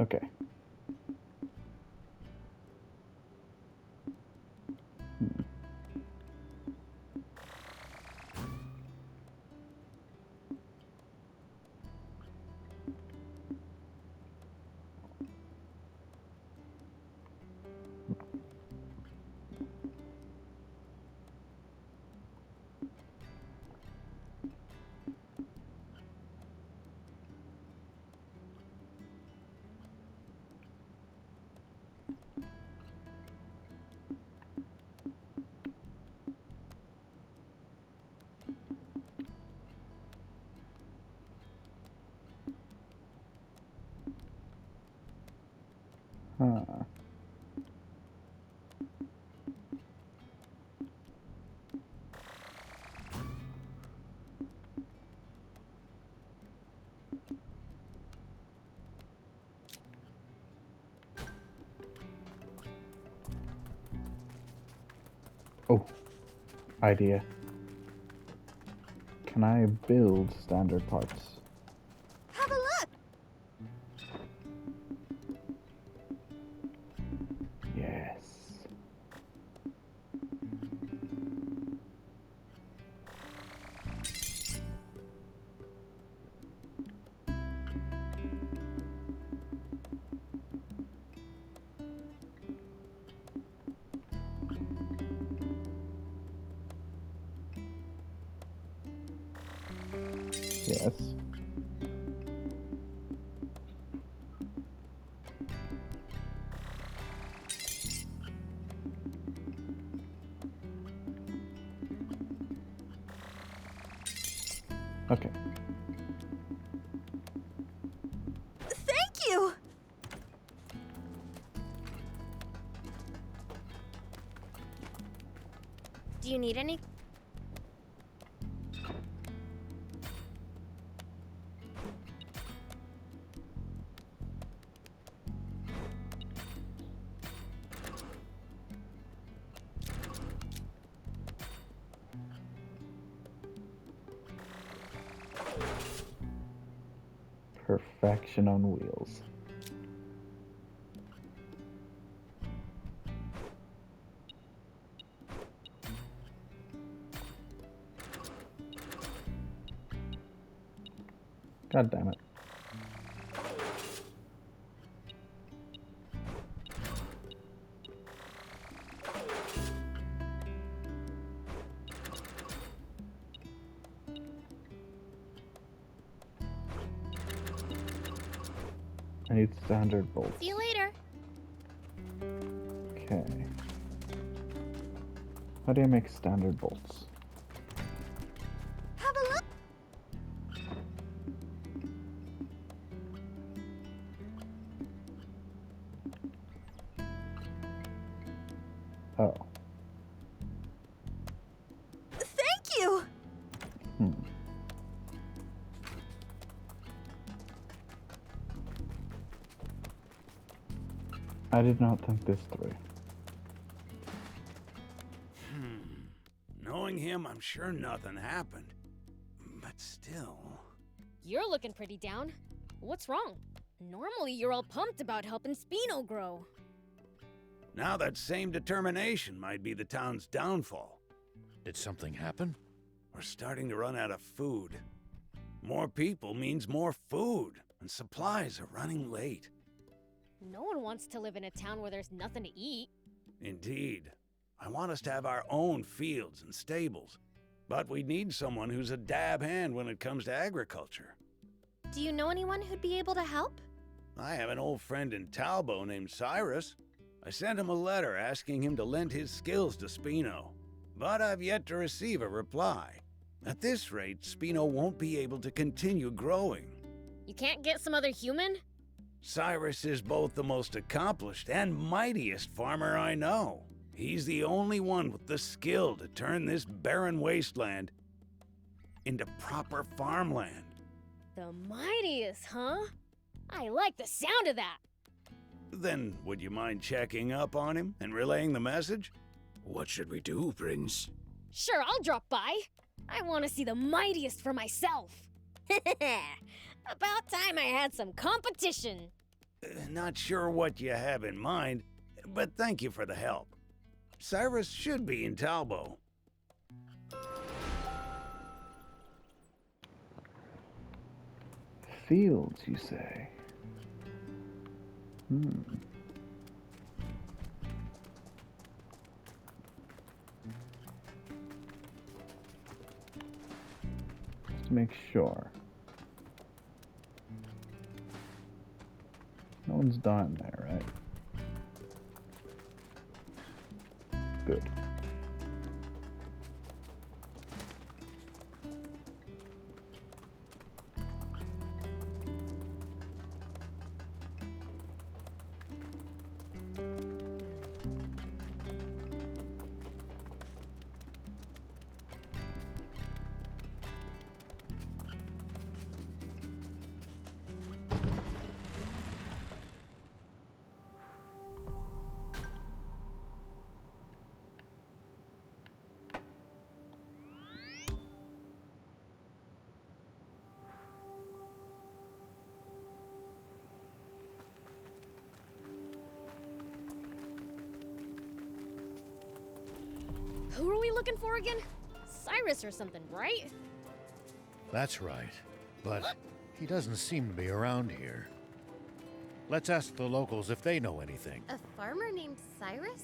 Okay. Huh. Oh, idea. Can I build standard parts? Have a look! Yes. Yes. Okay. Thank you! Do you need any? Perfection on wheels. God damn it. I need standard bolts. See you later. Okay. How do I make standard bolts? Have a look! Oh. Thank you! Hmm. I did not think this through. Knowing him, I'm sure nothing happened. But still... You're looking pretty down. What's wrong? Normally you're all pumped about helping Spino grow. Now that same determination might be the town's downfall. Did something happen? We're starting to run out of food. More people means more food, and supplies are running late. No one wants to live in a town where there's nothing to eat. Indeed. I want us to have our own fields and stables. But we need someone who's a dab hand when it comes to agriculture. Do you know anyone who'd be able to help? I have an old friend in Talbot named Cyrus. I sent him a letter asking him to lend his skills to Spino. But I've yet to receive a reply. At this rate, Spino won't be able to continue growing. You can't get some other human? Cyrus is both the most accomplished and mightiest farmer I know. He's the only one with the skill to turn this barren wasteland into proper farmland. The mightiest, huh? I like the sound of that. Then, would you mind checking up on him and relaying the message? What should we do, Prince? Sure, I'll drop by. I want to see the mightiest for myself. About time I had some competition. Not sure what you have in mind, but thank you for the help. Cyrus should be in Talbo. Fields, you say? Just to make sure. No one's dying there, right? Good. Who are we looking for again? Cyrus or something, right? That's right. But he doesn't seem to be around here. Let's ask the locals if they know anything. A farmer named Cyrus?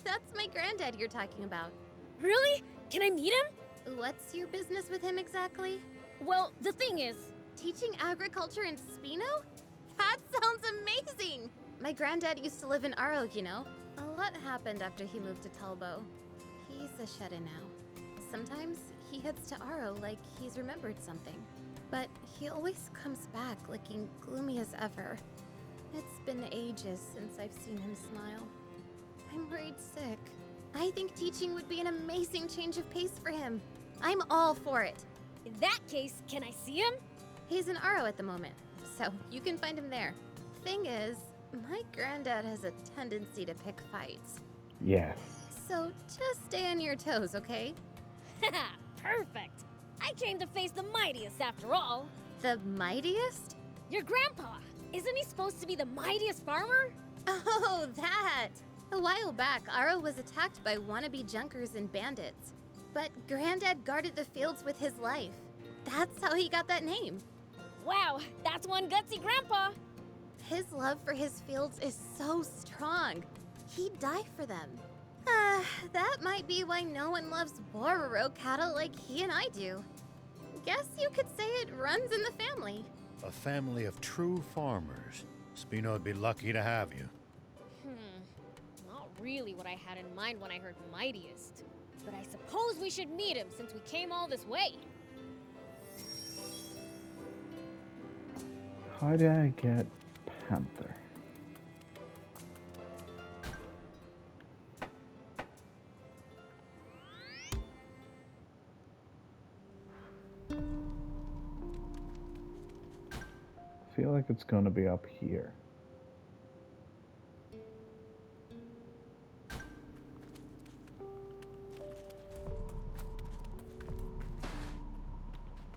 That's my granddad you're talking about. Really? Can I meet him? What's your business with him exactly? Well, the thing is, Teaching agriculture in Spino? That sounds amazing! My granddad used to live in Aro, you know. A lot happened after he moved to Talbo. He's a shut-in now. Sometimes he heads to Aro like he's remembered something. But he always comes back looking gloomy as ever. It's been ages since I've seen him smile. I'm worried sick. I think teaching would be an amazing change of pace for him. I'm all for it. in that case, can I see him? He's in Aro at the moment, so you can find him there. Thing is, my granddad has a tendency to pick fights. Yes. So just stay on your toes, okay? Haha, perfect. I came to face the mightiest after all. The mightiest? Your grandpa. Isn't he supposed to be the mightiest farmer? Oh, that! A while back, Aro was attacked by wannabe junkers and bandits. But Granddad guarded the fields with his life. That's how he got that name. Wow, that's one gutsy grandpa. His love for his fields is so strong. He'd die for them. That might be why no one loves Bororo cattle like he and I do. Guess you could say it runs in the family. A family of true farmers. Spino would be lucky to have you. Not really what I had in mind when I heard mightiest. But I suppose we should meet him since we came all this way. How did I get Panther? I feel like it's gonna be up here.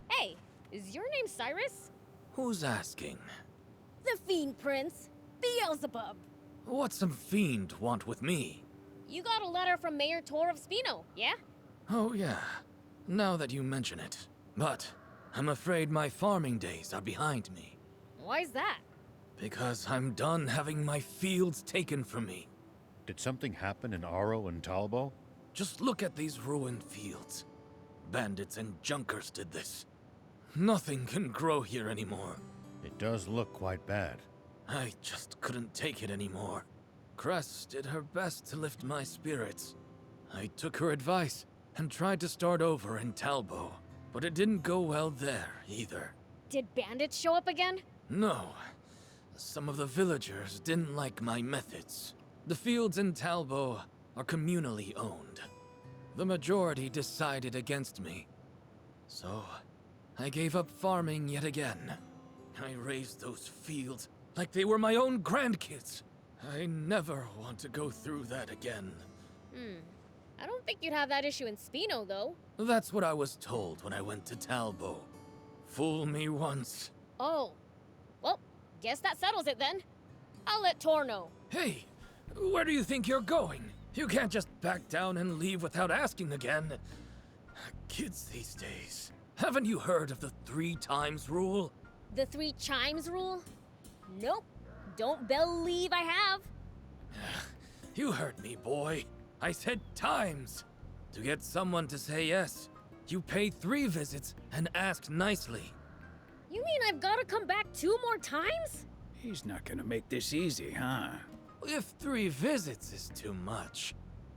Hey, is your name Cyrus? Who's asking? The Fiend Prince, Beelzebub. What's some fiend want with me? You got a letter from Mayor Tor of Spino, yeah? Oh yeah, now that you mention it. But I'm afraid my farming days are behind me. Why's that? Because I'm done having my fields taken from me. Did something happen in Aro and Talbo? Just look at these ruined fields. Bandits and junkers did this. Nothing can grow here anymore. It does look quite bad. I just couldn't take it anymore. Cress did her best to lift my spirits. I took her advice and tried to start over in Talbo, but it didn't go well there either. Did bandits show up again? No. Some of the villagers didn't like my methods. The fields in Talbo are communally owned. The majority decided against me. So, I gave up farming yet again. I raised those fields like they were my own grandkids. I never want to go through that again. I don't think you'd have that issue in Spino, though. That's what I was told when I went to Talbo. Fool me once. Oh. Well, guess that settles it then. I'll let Tor know. Hey, where do you think you're going? You can't just back down and leave without asking again. Kids these days. Haven't you heard of the 3 times rule? The 3 chimes rule? Nope. Don't believe I have. You heard me, boy. I said times. To get someone to say yes, you pay 3 visits and ask nicely. You mean I've gotta come back 2 more times? He's not gonna make this easy, huh? If 3 visits is too much,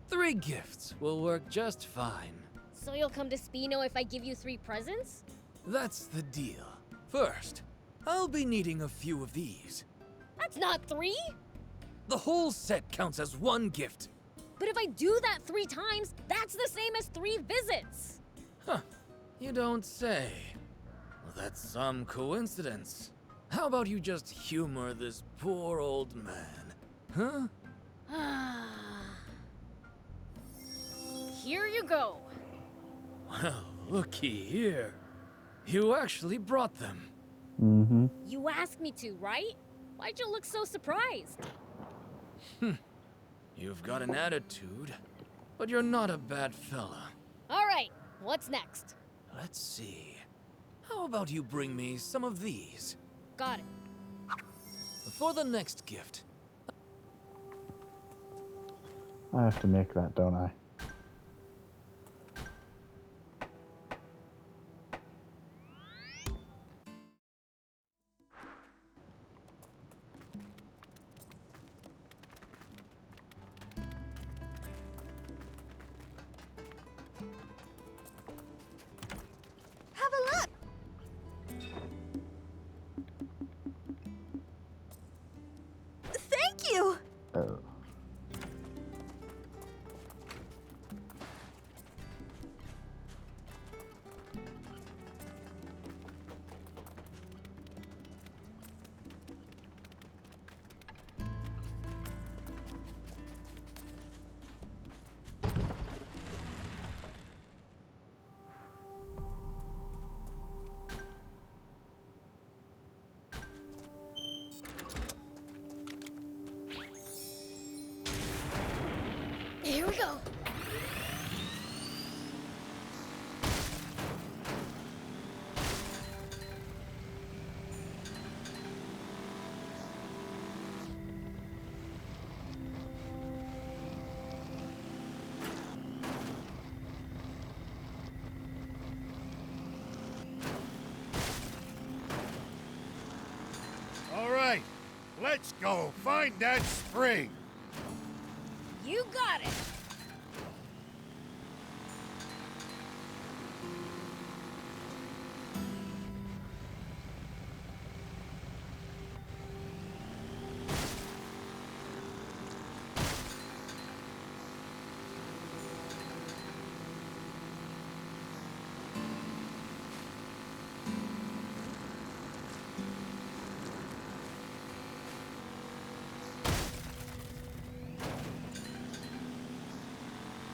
3 gifts will work just fine. So you'll come to Spino if I give you 3 presents? That's the deal. First, I'll be needing a few of these. That's not 3! The whole set counts as 1 gift. But if I do that 3 times, that's the same as 3 visits! Huh, you don't say. Well, that's some coincidence. How about you just humor this poor old man? Huh? Here you go. Well, looky here. You actually brought them. Mm-hmm. You asked me to, right? Why'd you look so surprised? You've got an attitude, but you're not a bad fella. All right, what's next? Let's see. How about you bring me some of these? Got it. For the next gift. I have to make that, don't I? Have a look! Thank you! Oh. Here we go. All right, let's go find that spring. You got it.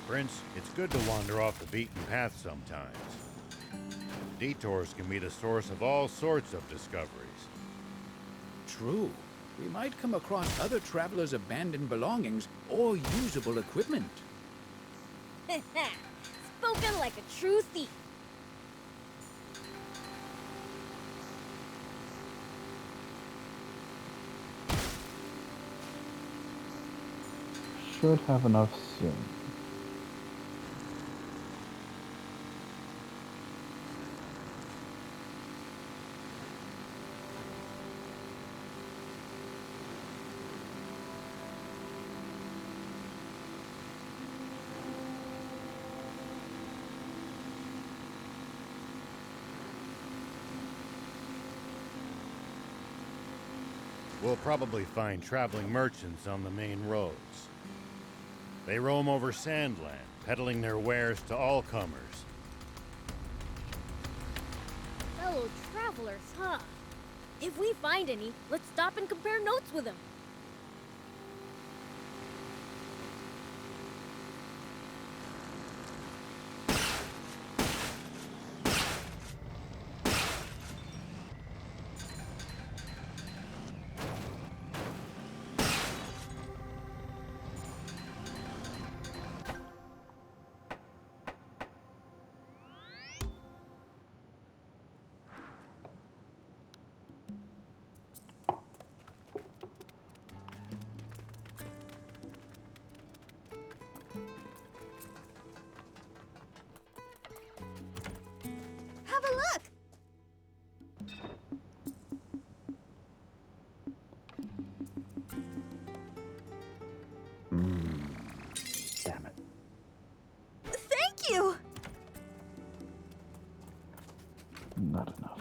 Prince, it's good to wander off the beaten path sometimes. Detours can be the source of all sorts of discoveries. True. We might come across other travelers' abandoned belongings or usable equipment. Spoken like a true thief. Should have enough soon. We'll probably find traveling merchants on the main roads. They roam over Sandland, peddling their wares to all comers. Fellow travelers, huh? If we find any, let's stop and compare notes with them. not enough.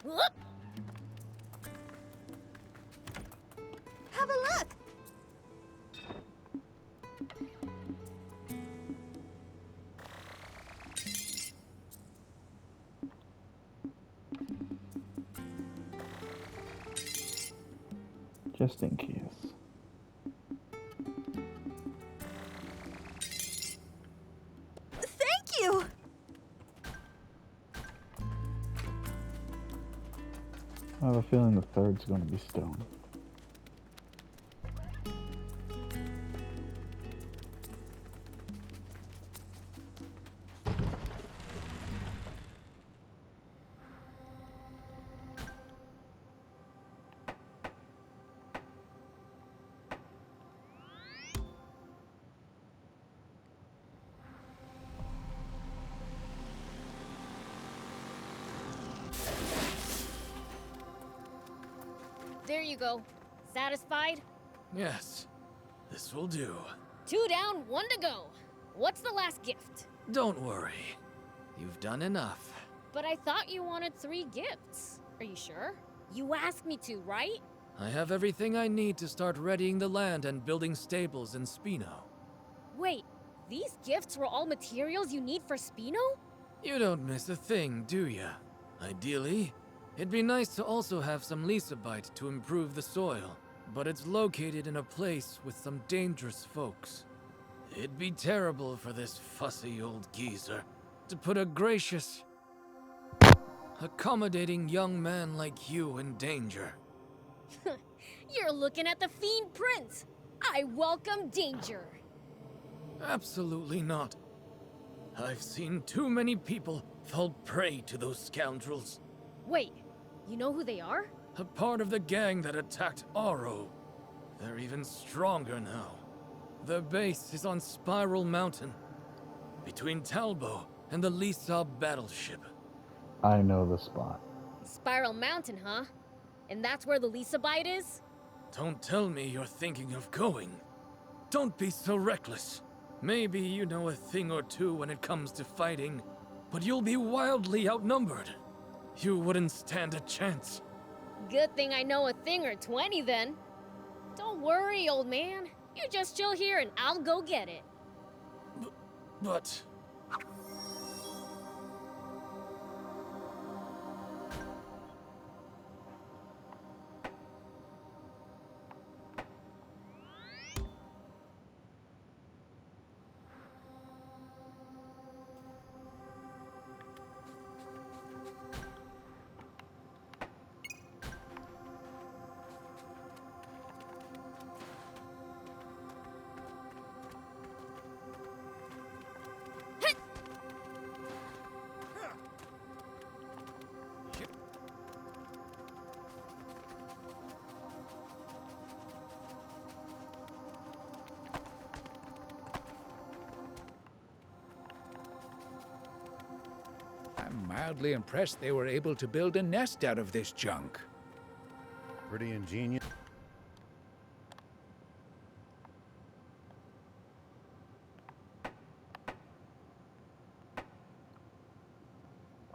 Whoop! Have a look! Just in case. Thank you! I have a feeling the third's going to be stone. There you go. Satisfied? Yes, this will do. 2 down, 1 to go. What's the last gift? Don't worry. You've done enough. But I thought you wanted 3 gifts. Are you sure? You asked me to, right? I have everything I need to start readying the land and building stables in Spino. Wait, these gifts were all materials you need for Spino? You don't miss a thing, do ya? Ideally, it'd be nice to also have some Lysabite to improve the soil, but it's located in a place with some dangerous folks. It'd be terrible for this fussy old geezer to put a gracious, accommodating young man like you in danger. You're looking at the Fiend Prince. I welcome danger. Absolutely not. I've seen too many people fall prey to those scoundrels. Wait, you know who they are? A part of the gang that attacked Aro. They're even stronger now. Their base is on Spiral Mountain, between Talbo and the Lysab battleship. I know the spot. Spiral Mountain, huh? And that's where the Lysabite is? Don't tell me you're thinking of going. Don't be so reckless. Maybe you know a thing or two when it comes to fighting, but you'll be wildly outnumbered. You wouldn't stand a chance. Good thing I know a thing or 20 then. Don't worry, old man. You just chill here and I'll go get it. But... I'm mildly impressed they were able to build a nest out of this junk. Pretty ingenious.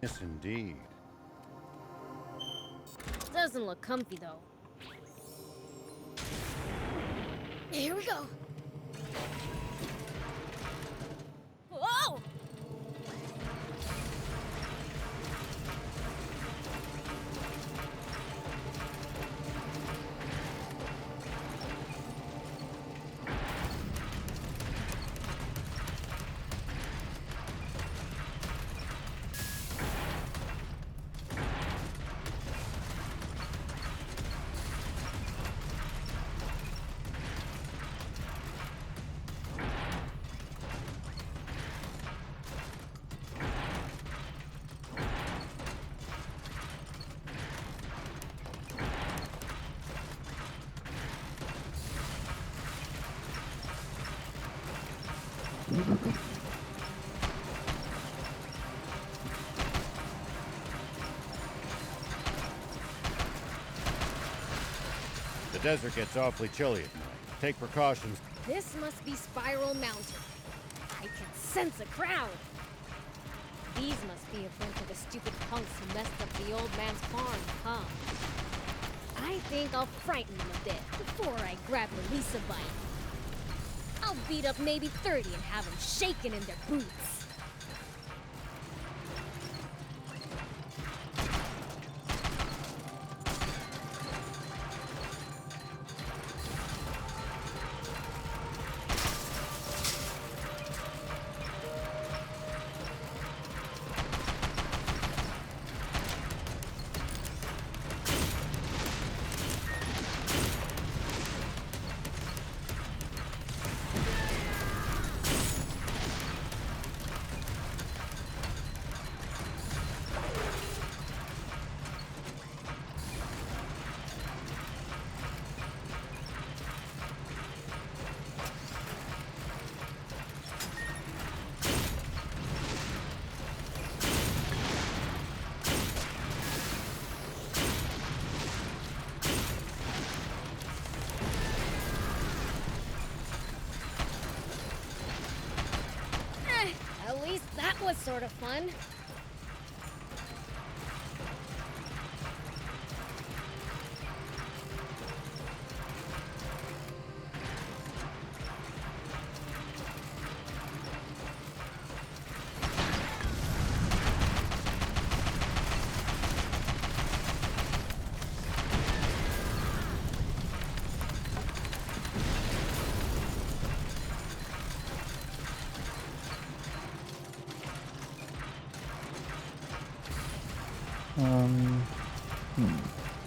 Yes, indeed. Doesn't look comfy though. Here we go. Whoa! The desert gets awfully chilly at night. Take precautions. This must be Spiral Mountain. I can sense a crowd. These must be a bunch of the stupid punks who messed up the old man's farm, huh? I think I'll frighten them a bit before I grab the Lisa bite. I'll beat up maybe 30 and have them shaking in their boots. At least that was sort of fun.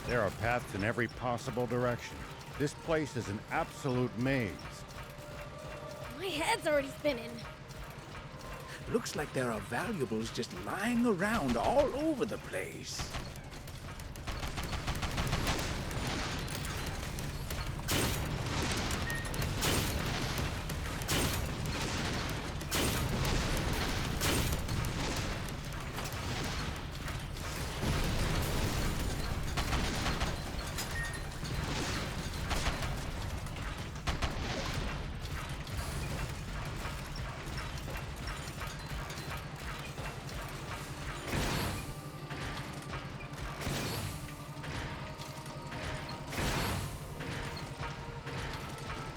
There are paths in every possible direction. This place is an absolute maze. My head's already spinning. Looks like there are valuables just lying around all over the place.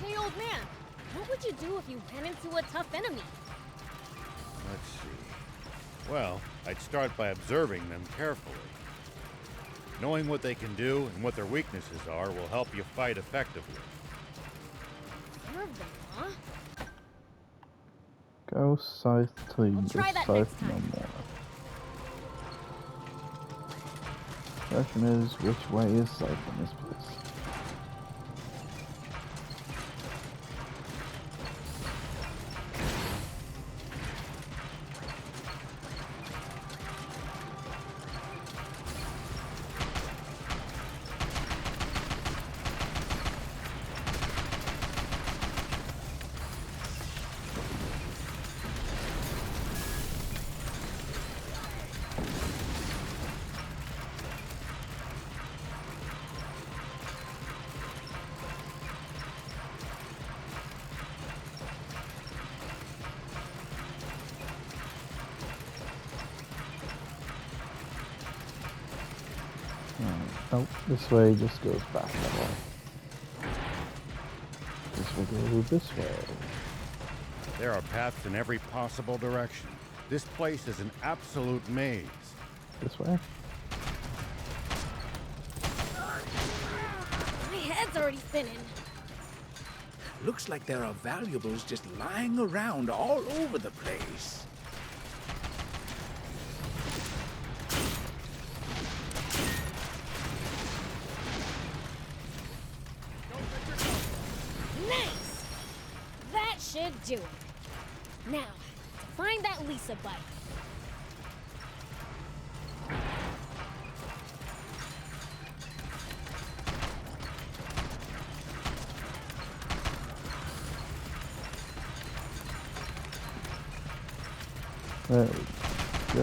Hey, old man, what would you do if you ran into a tough enemy? Let's see. Well, I'd start by observing them carefully. Knowing what they can do and what their weaknesses are will help you fight effectively. Observe them, huh? Go south till you I'll go try that south next no time. more. Question is, which way is south in this place? Nope, this way just goes back that way. This will go this way. There are paths in every possible direction. This place is an absolute maze. This way? My head's already spinning. Looks like there are valuables just lying around all over the place. Nice! That should do it. Now, to find that Lisa bite. There we go.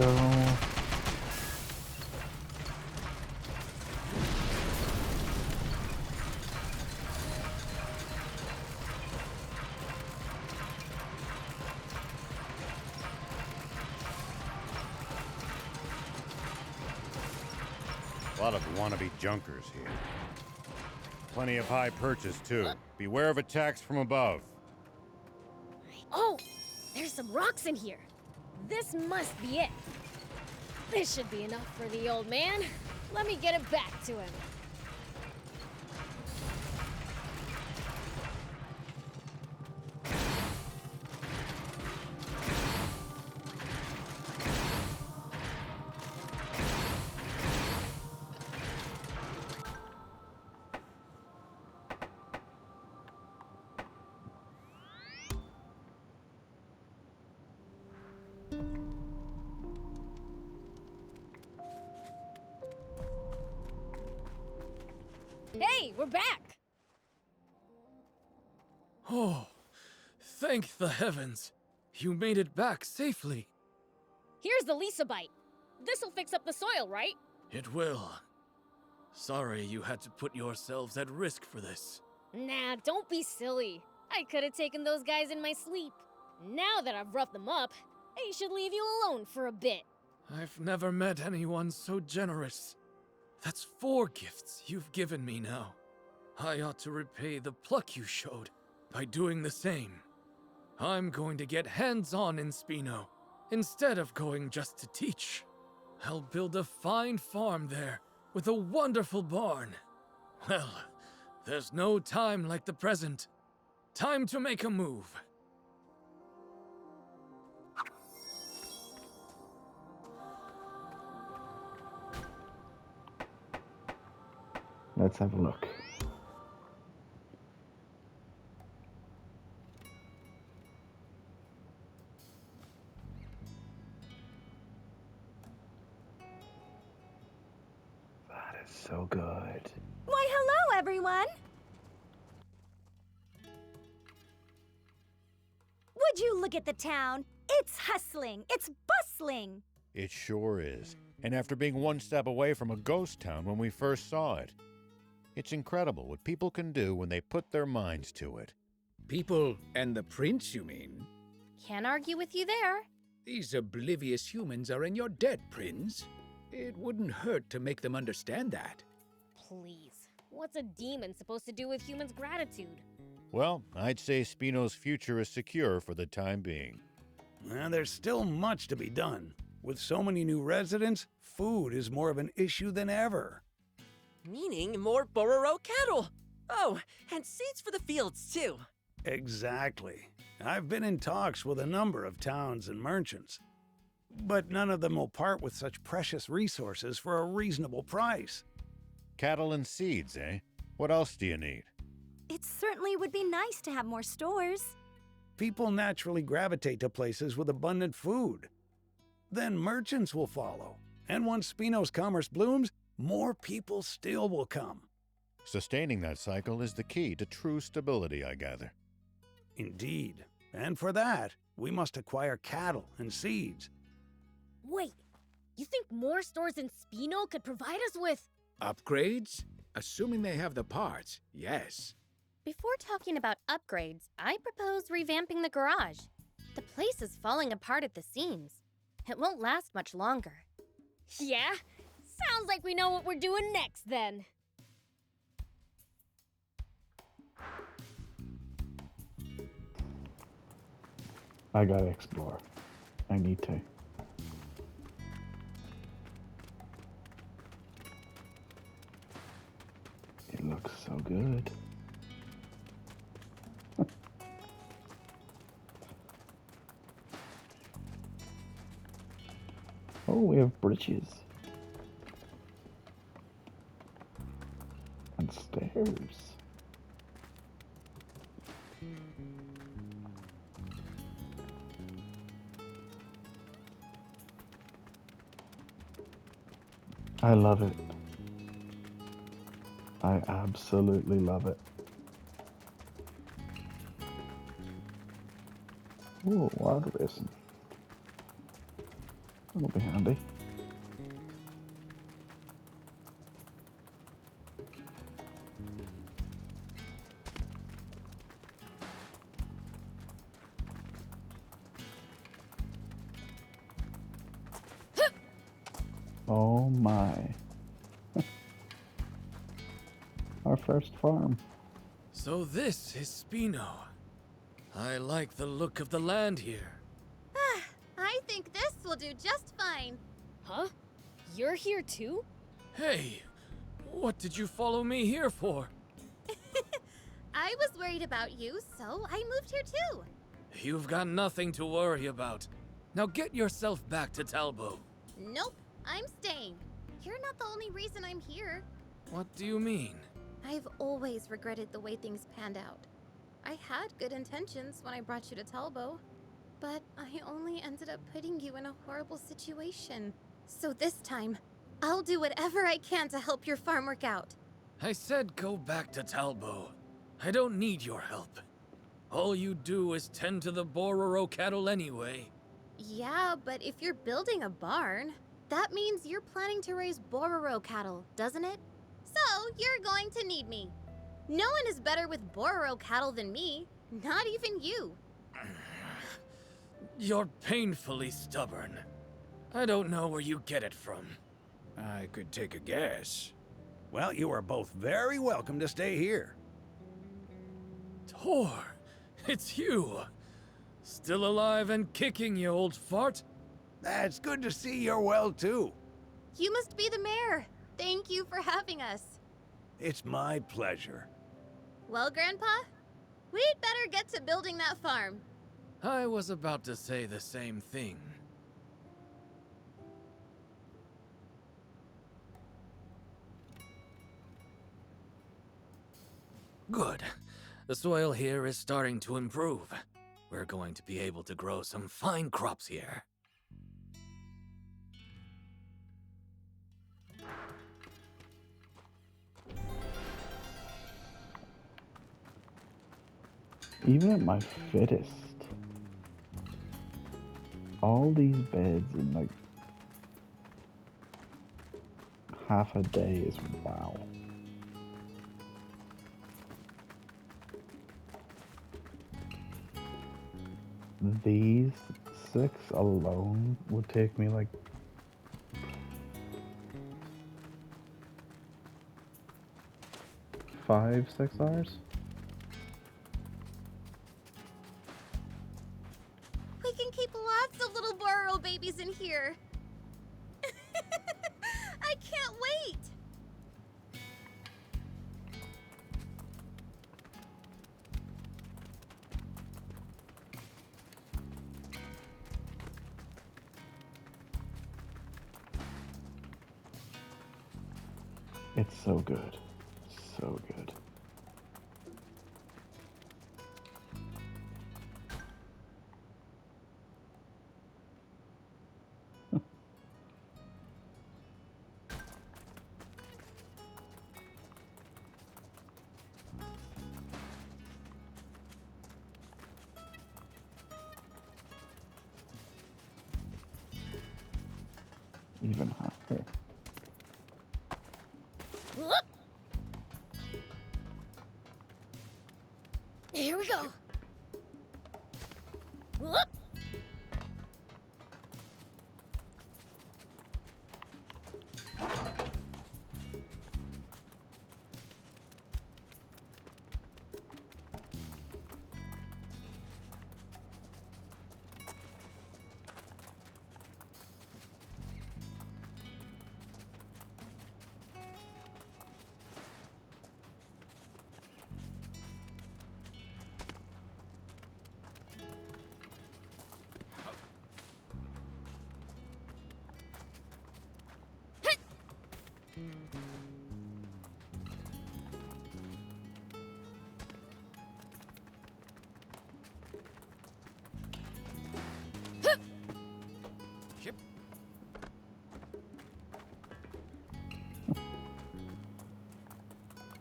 A lot of wannabe junkers here. Plenty of high purchase, too. Beware of attacks from above. Oh! There's some rocks in here. This must be it. This should be enough for the old man. Let me get it back to him. Hey, we're back! Oh, thank the heavens. You made it back safely. Here's the Lisa bite. This'll fix up the soil, right? It will. Sorry you had to put yourselves at risk for this. Nah, don't be silly. I could have taken those guys in my sleep. Now that I've roughed them up, I should leave you alone for a bit. I've never met anyone so generous. That's 4 gifts you've given me now. I ought to repay the pluck you showed by doing the same. I'm going to get hands-on in Spino, instead of going just to teach. I'll build a fine farm there, with a wonderful barn. Well, there's no time like the present. Time to make a move. Let's have a look. That is so good. Why, hello, everyone! Would you look at the town? It's hustling, it's bustling. It sure is. And after being one step away from a ghost town when we first saw it. It's incredible what people can do when they put their minds to it. People and the prince, you mean? Can't argue with you there. These oblivious humans are in your debt, Prince. It wouldn't hurt to make them understand that. Please. What's a demon supposed to do with humans' gratitude? Well, I'd say Spino's future is secure for the time being. Well, there's still much to be done. With so many new residents, food is more of an issue than ever. Meaning more Bororo cattle. Oh, and seeds for the fields, too. Exactly. I've been in talks with a number of towns and merchants, but none of them will part with such precious resources for a reasonable price. Cattle and seeds, eh? What else do you need? It certainly would be nice to have more stores. People naturally gravitate to places with abundant food. Then merchants will follow, and once Spino's commerce blooms, more people still will come. Sustaining that cycle is the key to true stability, I gather. Indeed. And for that, we must acquire cattle and seeds. Wait, you think more stores in Spino could provide us with... Upgrades? Assuming they have the parts, yes. Before talking about upgrades, I propose revamping the garage. The place is falling apart at the seams. It won't last much longer. Yeah? Sounds like we know what we're doing next, then. I gotta explore. I need to. It looks so good. Oh, we have bridges. And stairs. I love it. I absolutely love it. Ooh, water basin. That'll be handy. Oh my. Our first farm. So this is Spino. I like the look of the land here. I think this will do just fine. Huh? You're here too? Hey, what did you follow me here for? I was worried about you, so I moved here too. You've got nothing to worry about. Now get yourself back to Talbot. Nope, I'm staying. You're not the only reason I'm here. What do you mean? I've always regretted the way things panned out. I had good intentions when I brought you to Talbot, but I only ended up putting you in a horrible situation. So this time, I'll do whatever I can to help your farm work out. I said go back to Talbot. I don't need your help. All you do is tend to the Bororo cattle anyway. Yeah, but if you're building a barn, that means you're planning to raise Bororo cattle, doesn't it? So, you're going to need me. No one is better with Bororo cattle than me, not even you. You're painfully stubborn. I don't know where you get it from. I could take a guess. Well, you are both very welcome to stay here. Tor, it's you. Still alive and kicking, you old fart. That's good to see you're well, too. You must be the mayor. Thank you for having us. It's my pleasure. Well, Grandpa, we'd better get to building that farm. I was about to say the same thing. Good. The soil here is starting to improve. We're going to be able to grow some fine crops here. Even at my fittest, all these beds in like half a day is wow. These 6 alone would take me like 5-6 hours. We can keep lots of little Bororo babies in here. I can't wait. It's so good. So good. Even higher. Here we go.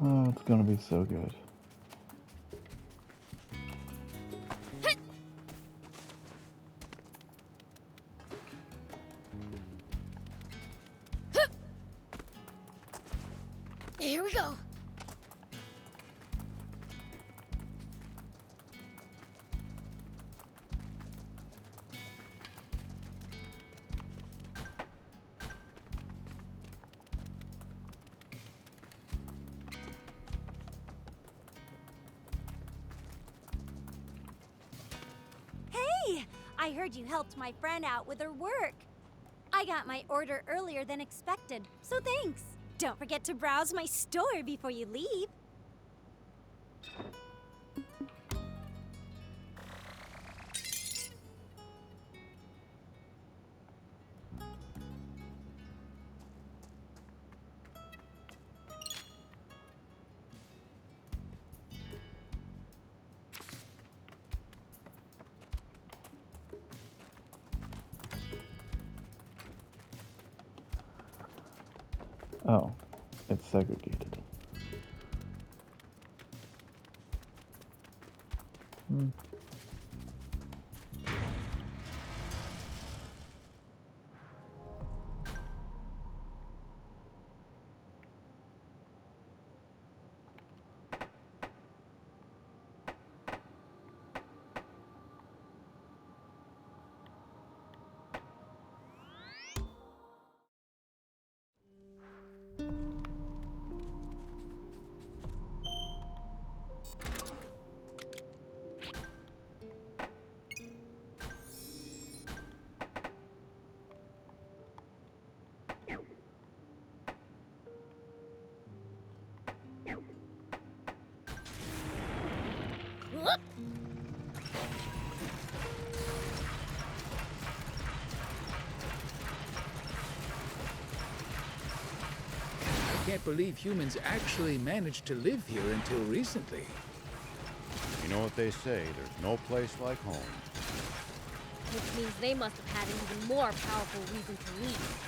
Oh, it's gonna be so good. Here we go. Hey! I heard you helped my friend out with her work. I got my order earlier than expected, so thanks. Don't forget to browse my store before you leave. Oh, it's segregated. Hmm. Whoop. I can't believe humans actually managed to live here until recently. You know what they say, there's no place like home. Which means they must have had an even more powerful reason to leave.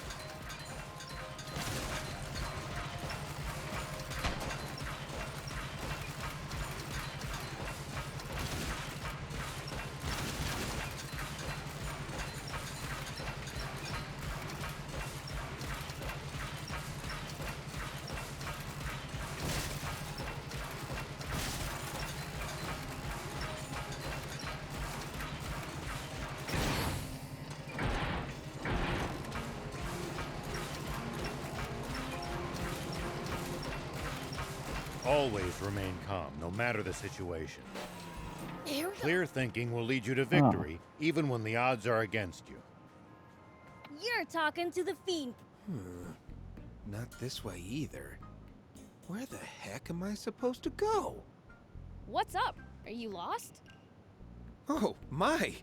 Always remain calm, no matter the situation. Here we go. Clear thinking will lead you to victory, even when the odds are against you. You're talking to the fiend. Not this way either. Where the heck am I supposed to go? What's up? Are you lost? Oh, my!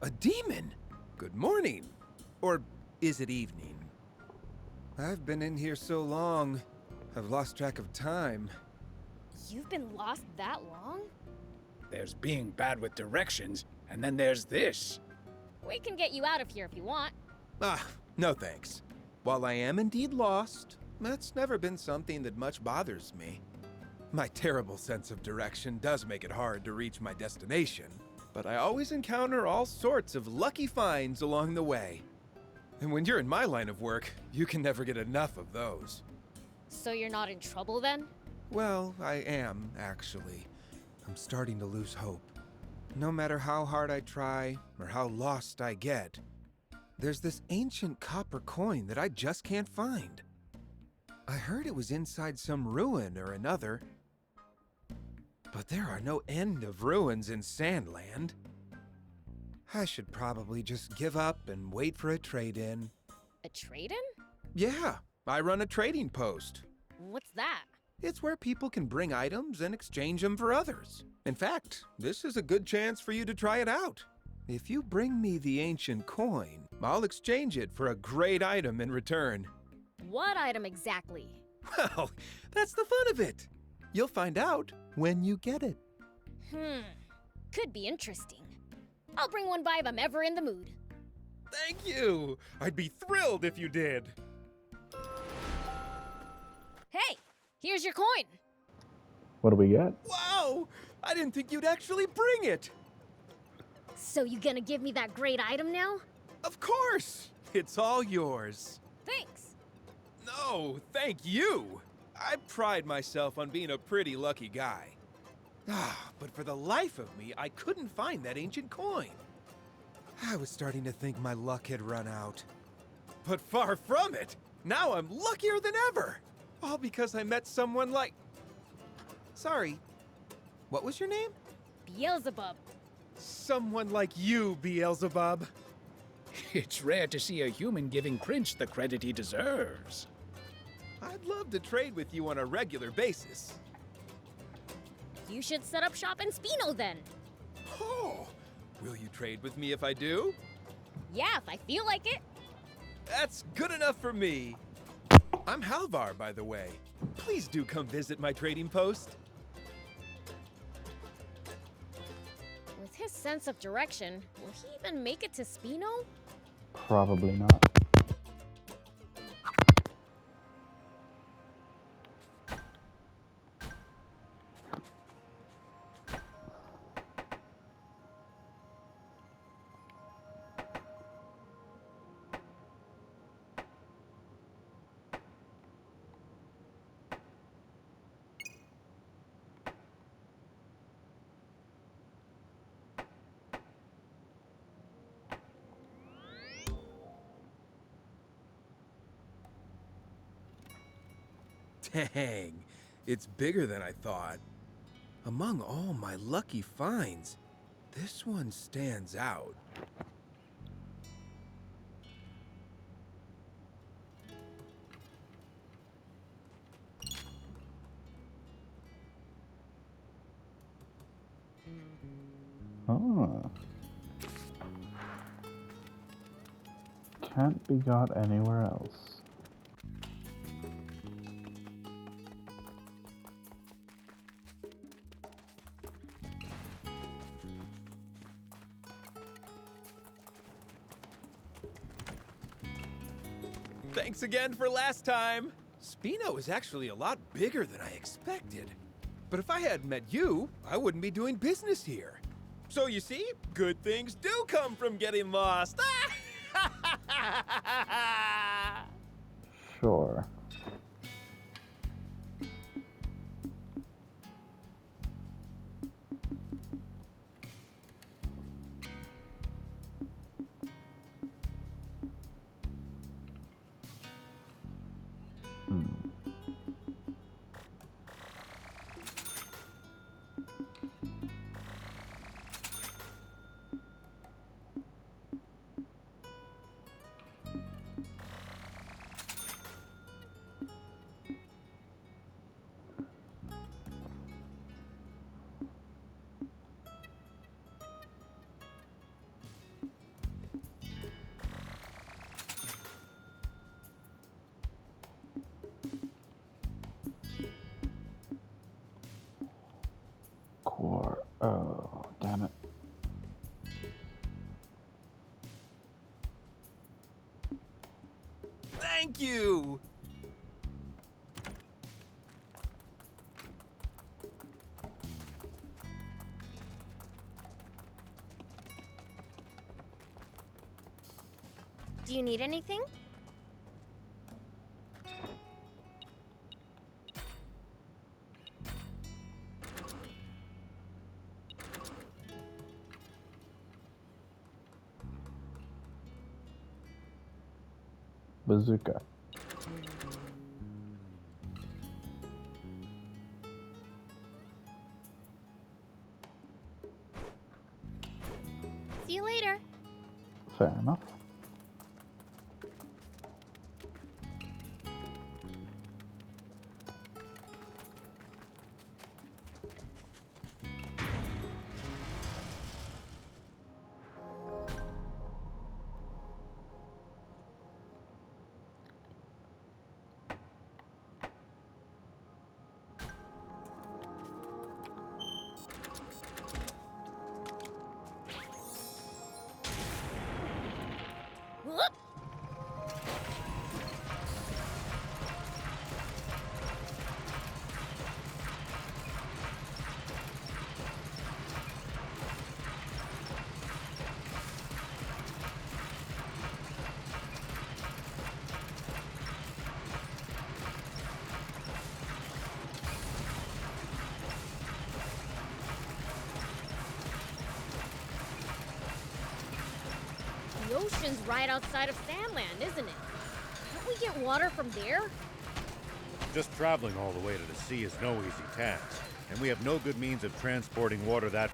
A demon! Good morning! Or is it evening? I've been in here so long, I've lost track of time. You've been lost that long? There's being bad with directions, and then there's this. We can get you out of here if you want. Ah, no thanks. While I am indeed lost, that's never been something that much bothers me. My terrible sense of direction does make it hard to reach my destination, but I always encounter all sorts of lucky finds along the way. And when you're in my line of work, you can never get enough of those. So you're not in trouble then? Well, I am, actually. I'm starting to lose hope. No matter how hard I try, or how lost I get, there's this ancient copper coin that I just can't find. I heard it was inside some ruin or another. But there are no end of ruins in Sandland. I should probably just give up and wait for a trade-in. A trade-in? Yeah, I run a trading post. What's that? It's where people can bring items and exchange them for others. In fact, this is a good chance for you to try it out. If you bring me the ancient coin, I'll exchange it for a great item in return. What item exactly? Well, that's the fun of it. You'll find out when you get it. Could be interesting. I'll bring one by if I'm ever in the mood. Thank you. I'd be thrilled if you did. Hey, here's your coin. What do we get? Wow! I didn't think you'd actually bring it. So you gonna give me that great item now? Of course. It's all yours. Thanks. No, thank you. I pride myself on being a pretty lucky guy. But for the life of me, I couldn't find that ancient coin. I was starting to think my luck had run out. But far from it! Now I'm luckier than ever! All because I met someone like... Sorry, what was your name? Beelzebub. Someone like you, Beelzebub. It's rare to see a human giving Prince the credit he deserves. I'd love to trade with you on a regular basis. You should set up shop in Spino then. Oh, will you trade with me if I do? Yeah, if I feel like it. That's good enough for me. I'm Halvar, by the way. Please do come visit my trading post. With his sense of direction, will he even make it to Spino? Probably not. Dang, it's bigger than I thought. Among all my lucky finds, this one stands out. Oh. Can't be got anywhere else. Thanks again for last time. Spino is actually a lot bigger than I expected. But if I hadn't met you, I wouldn't be doing business here. So you see, good things do come from getting lost. Sure. Oh, damn it. Thank you! Do you need anything? Bazooka. See you later. Fair enough. ocean's right outside of Sandland, isn't it? Can't we get water from there? Just traveling all the way to the sea is no easy task, and we have no good means of transporting water that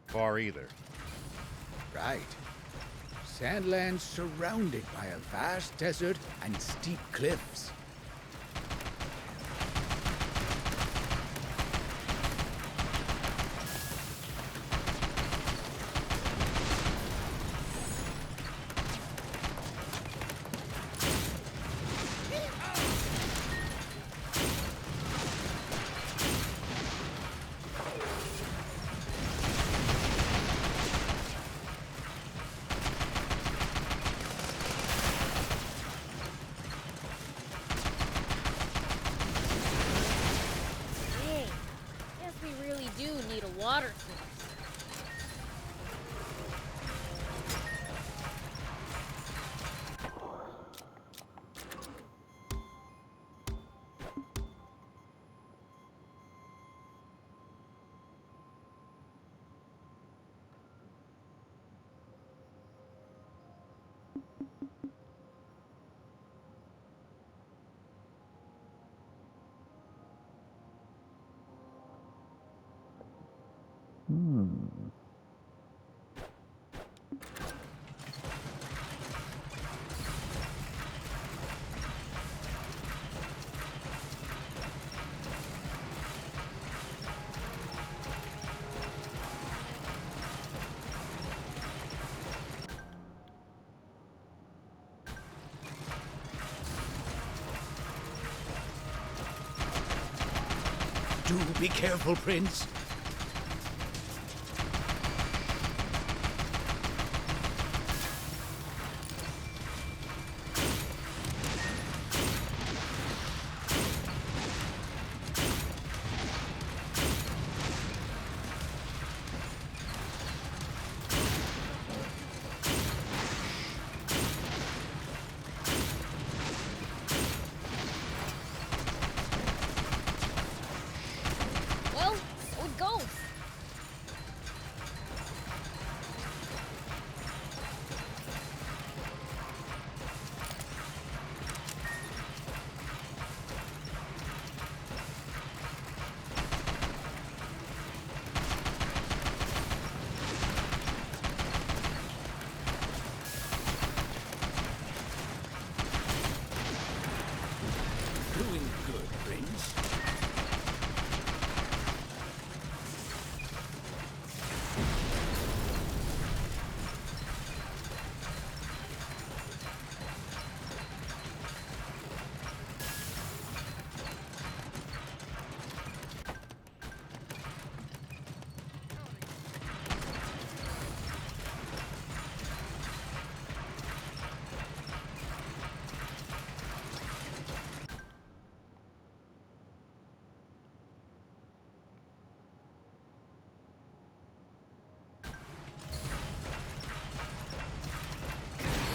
far either. Right. Sandland's surrounded by a vast desert and steep cliffs. Hey, guess we really do need a water source. Do be careful, Prince. Well, so it goes. Doing good, Prince.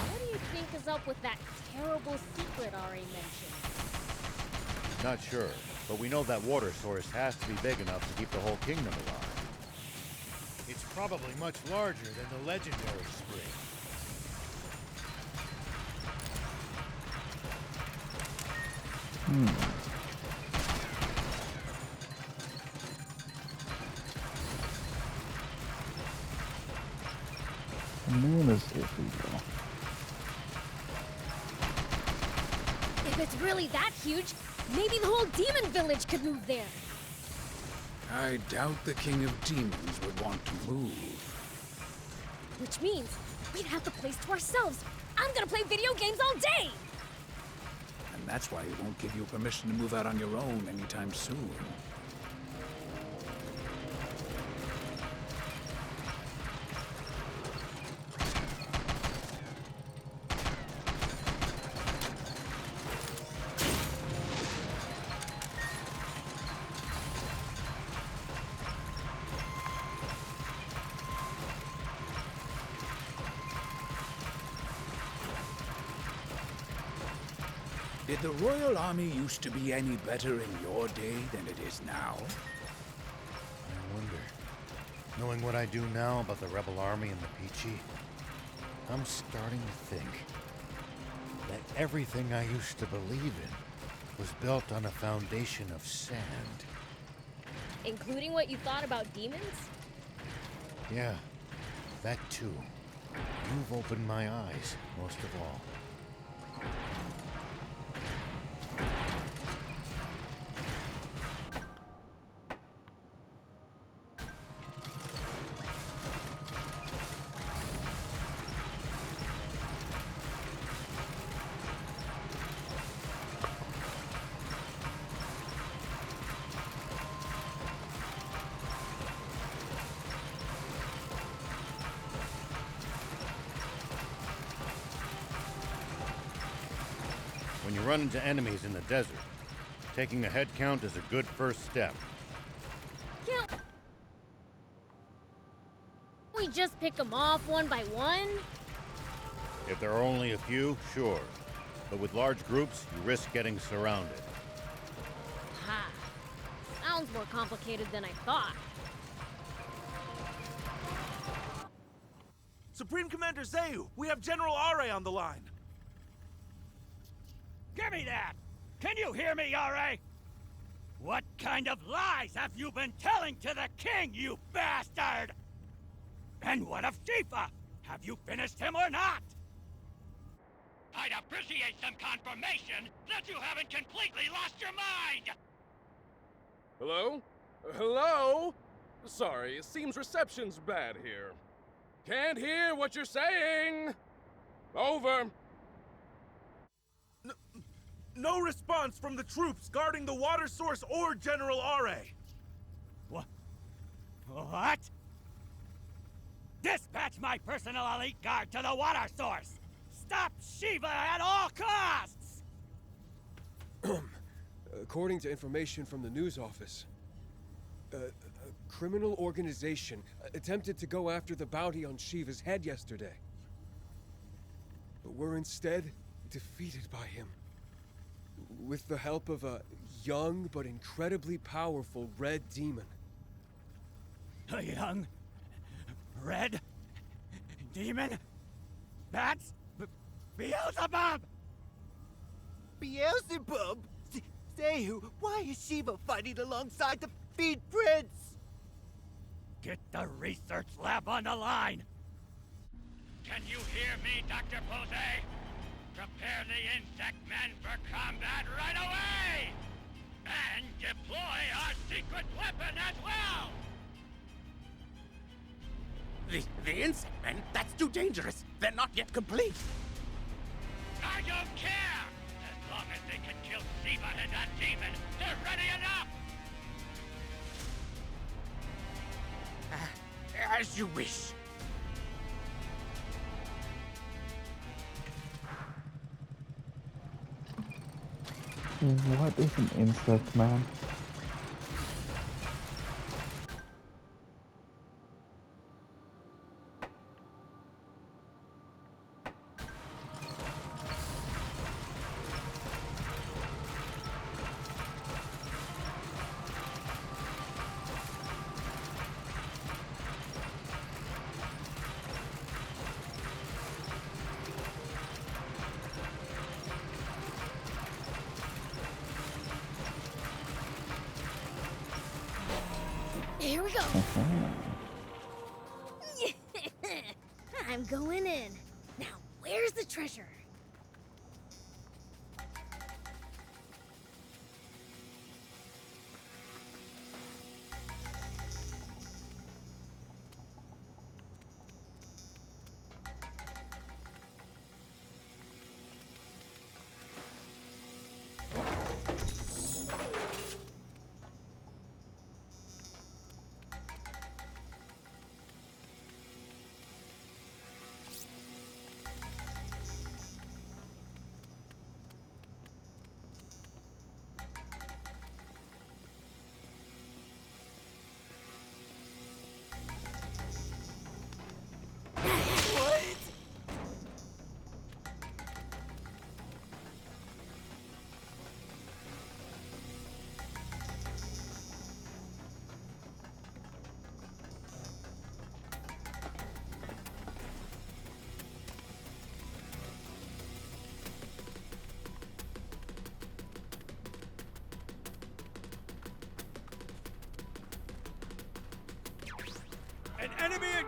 What do you think is up with that terrible secret Ari mentioned? Not sure, but we know that water source has to be big enough to keep the whole kingdom alive. It's probably much larger than the legendary spring. The moon is iffy, If it's really that huge, maybe the whole demon village could move there. I doubt the King of Demons would want to move. Which means we'd have the place to ourselves. I'm gonna play video games all day! And that's why he won't give you permission to move out on your own anytime soon. Did the Royal Army used to be any better in your day than it is now? I wonder. Knowing what I do now about the Rebel Army and the Peachy, I'm starting to think that everything I used to believe in was built on a foundation of sand. Including what you thought about demons? Yeah, that too. You've opened my eyes, most of all. When you run into enemies in the desert, taking a head count is a good first step. Can't we just pick them off one by one? If there are only a few, sure. But with large groups, you risk getting surrounded. Ha! Sounds more complicated than I thought. Supreme Commander Zayu, we have General Are on the line. Give me that! Can you hear me, Yare? What kind of lies have you been telling to the king, you bastard? And what of Shifa? Have you finished him or not? I'd appreciate some confirmation that you haven't completely lost your mind! Hello? Hello? Sorry, it seems reception's bad here. Can't hear what you're saying! Over. No response from the troops guarding the water source or General Are. What? Dispatch my personal elite guard to the water source! Stop Shiva at all costs! According to information from the news office, a criminal organization attempted to go after the bounty on Shiva's head yesterday. But were instead defeated by him. With the help of a young but incredibly powerful red demon. A young... red... demon? That's... Beelzebub! Beelzebub? Zayu, why is Shiva fighting alongside the Feed Prince? Get the research lab on the line! Can you hear me, Dr. Pose? Prepare the insect men for combat right away! And deploy our secret weapon as well! The insect men? That's too dangerous. They're not yet complete. I don't care! As long as they can kill Shiva and that demon, they're ready enough! As you wish. What is an insect man? Here we go. I'm going in. Now, where's the treasure?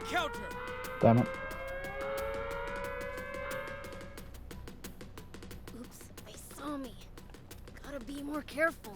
encounter! Damn it. Oops, they saw me. Gotta be more careful.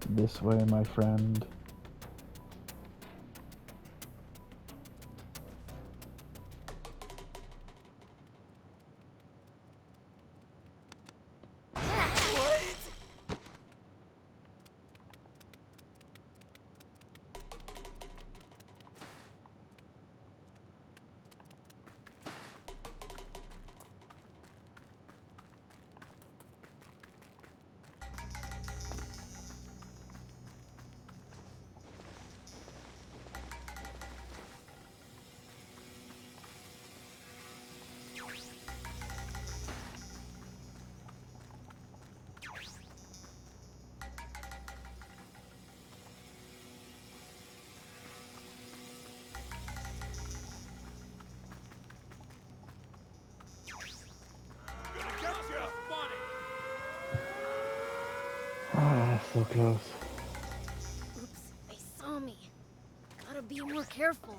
This way, my friend. Ah, so close. Oops, they saw me. Gotta be more careful.